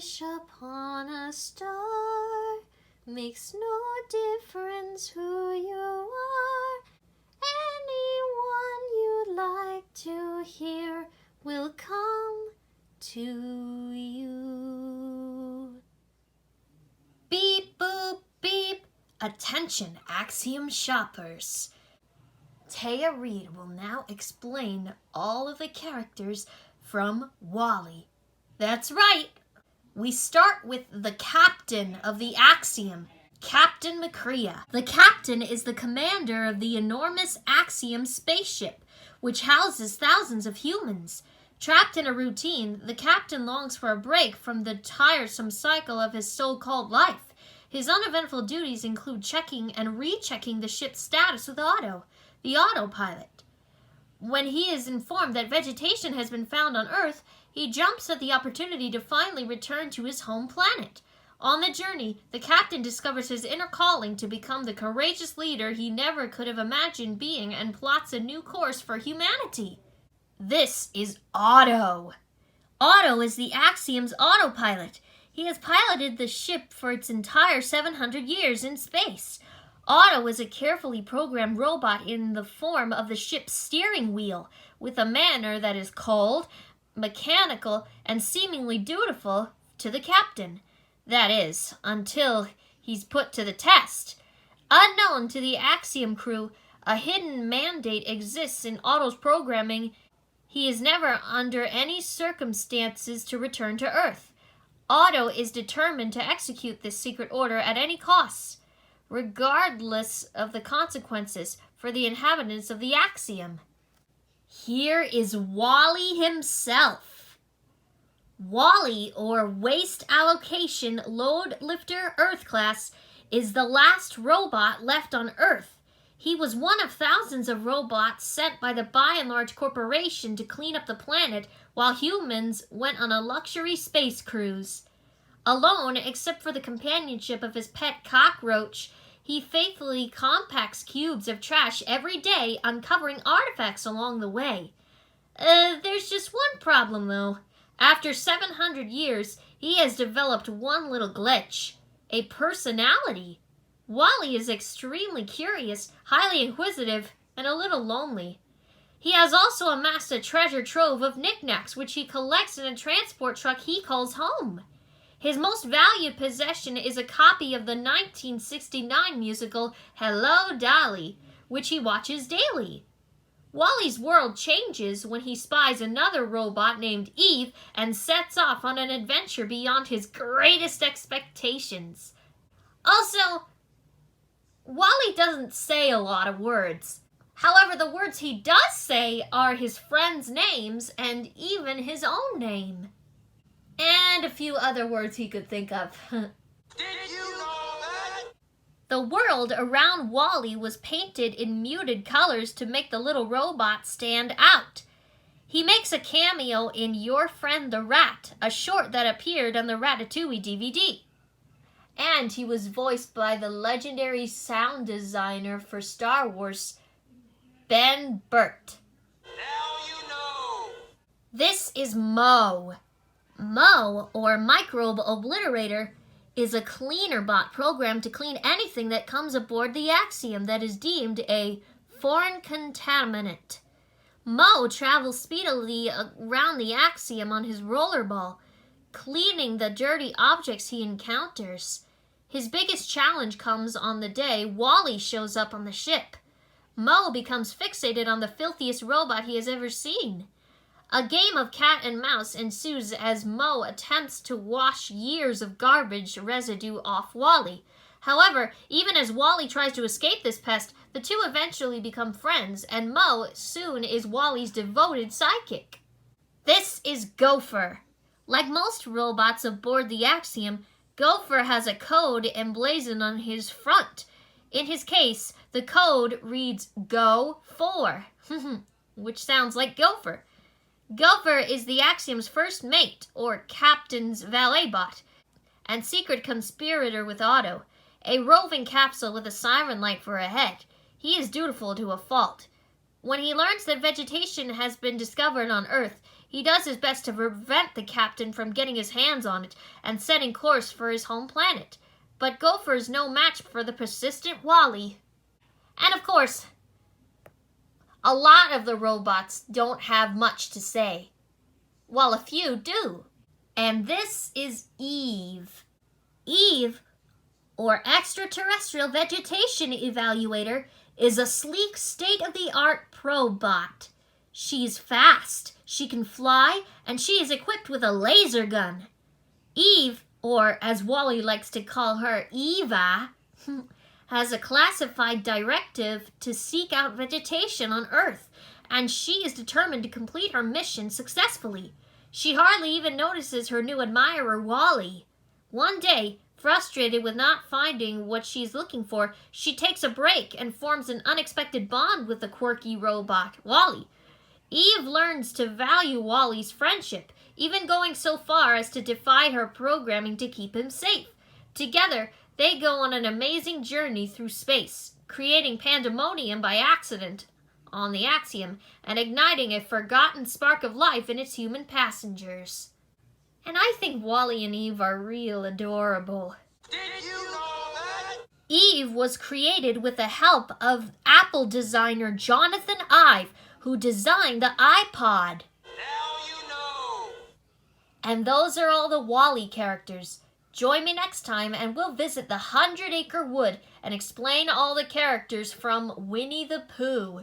wish upon a star. Makes no difference who you are. Anyone you'd like to hear will come to you. Beep, boop, beep. Attention, Axiom shoppers. Taya Reid will now explain all of the characters from WALL-E. That's right. We start with the captain of the Axiom, Captain McCrea. The captain is the commander of the enormous Axiom spaceship, which houses thousands of humans. Trapped in a routine, the captain longs for a break from the tiresome cycle of his so-called life. His uneventful duties include checking and rechecking the ship's status with Otto, the autopilot. When he is informed that vegetation has been found on Earth, he jumps at the opportunity to finally return to his home planet. On the journey, the captain discovers his inner calling to become the courageous leader he never could have imagined being and plots a new course for humanity. This is Otto. Otto is the Axiom's autopilot. He has piloted the ship for its entire 700 years in space. Otto is a carefully programmed robot in the form of the ship's steering wheel, with a manner that is cold, mechanical, and seemingly dutiful to the captain. That is, until he's put to the test. Unknown to the Axiom crew, a hidden mandate exists in Otto's programming. He is never under any circumstances to return to Earth. Otto is determined to execute this secret order at any cost, regardless of the consequences for the inhabitants of the Axiom. Here is WALL-E himself. WALL-E, or Waste Allocation Load Lifter Earth Class, is the last robot left on Earth. He was one of thousands of robots sent by the By and Large Corporation to clean up the planet while humans went on a luxury space cruise. Alone, except for the companionship of his pet cockroach, he faithfully compacts cubes of trash every day, uncovering artifacts along the way. There's just one problem, though. After 700 years, he has developed one little glitch: a personality. WALL-E is extremely curious, highly inquisitive, and a little lonely. He has also amassed a treasure trove of knickknacks, which he collects in a transport truck he calls home. His most valued possession is a copy of the 1969 musical Hello, Dolly, which he watches daily. WALL-E's world changes when he spies another robot named Eve and sets off on an adventure beyond his greatest expectations. Also, WALL-E doesn't say a lot of words. However, the words he does say are his friends' names and even his own name. And a few other words he could think of. Did you know that? The world around WALL-E was painted in muted colors to make the little robot stand out. He makes a cameo in Your Friend the Rat, a short that appeared on the Ratatouille DVD. And he was voiced by the legendary sound designer for Star Wars, Ben Burt. Now you know. This is Mo. Mo, or Microbe Obliterator, is a cleaner bot programmed to clean anything that comes aboard the Axiom that is deemed a foreign contaminant. Mo travels speedily around the Axiom on his rollerball, cleaning the dirty objects he encounters. His biggest challenge comes on the day WALL-E shows up on the ship. Mo becomes fixated on the filthiest robot he has ever seen. A game of cat and mouse ensues as Mo attempts to wash years of garbage residue off WALL-E. However, even as WALL-E tries to escape this pest, the two eventually become friends, and Mo soon is WALL-E's devoted sidekick. This is Gopher. Like most robots aboard the Axiom, Gopher has a code emblazoned on his front. In his case, the code reads Go4, which sounds like Gopher. Gopher is the Axiom's first mate, or captain's valet bot, and secret conspirator with Otto, a roving capsule with a siren light for a head. He is dutiful to a fault. When he learns that vegetation has been discovered on Earth, He does his best to prevent the captain from getting his hands on it and setting course for his home planet. But Gopher is no match for the persistent Wally. And of course, a lot of the robots don't have much to say, while a few do. And this is Eve. Eve, or Extraterrestrial Vegetation Evaluator, is a sleek, state-of-the-art probot. She's fast, she can fly, and she is equipped with a laser gun. Eve, or as Wally likes to call her, Eva, has a classified directive to seek out vegetation on Earth, and she is determined to complete her mission successfully. She hardly even notices her new admirer, Wally. One day, frustrated with not finding what she's looking for, she takes a break and forms an unexpected bond with the quirky robot, Wally. Eve learns to value Wally's friendship, even going so far as to defy her programming to keep him safe. Together, they go on an amazing journey through space, creating pandemonium by accident on the Axiom and igniting a forgotten spark of life in its human passengers. And I think Wally and Eve are real adorable. Did you know that? Eve was created with the help of Apple designer Jonathan Ive, who designed the iPod. Now you know. And those are all the Wally characters. Join me next time and we'll visit the 100-Acre Wood and explain all the characters from Winnie the Pooh.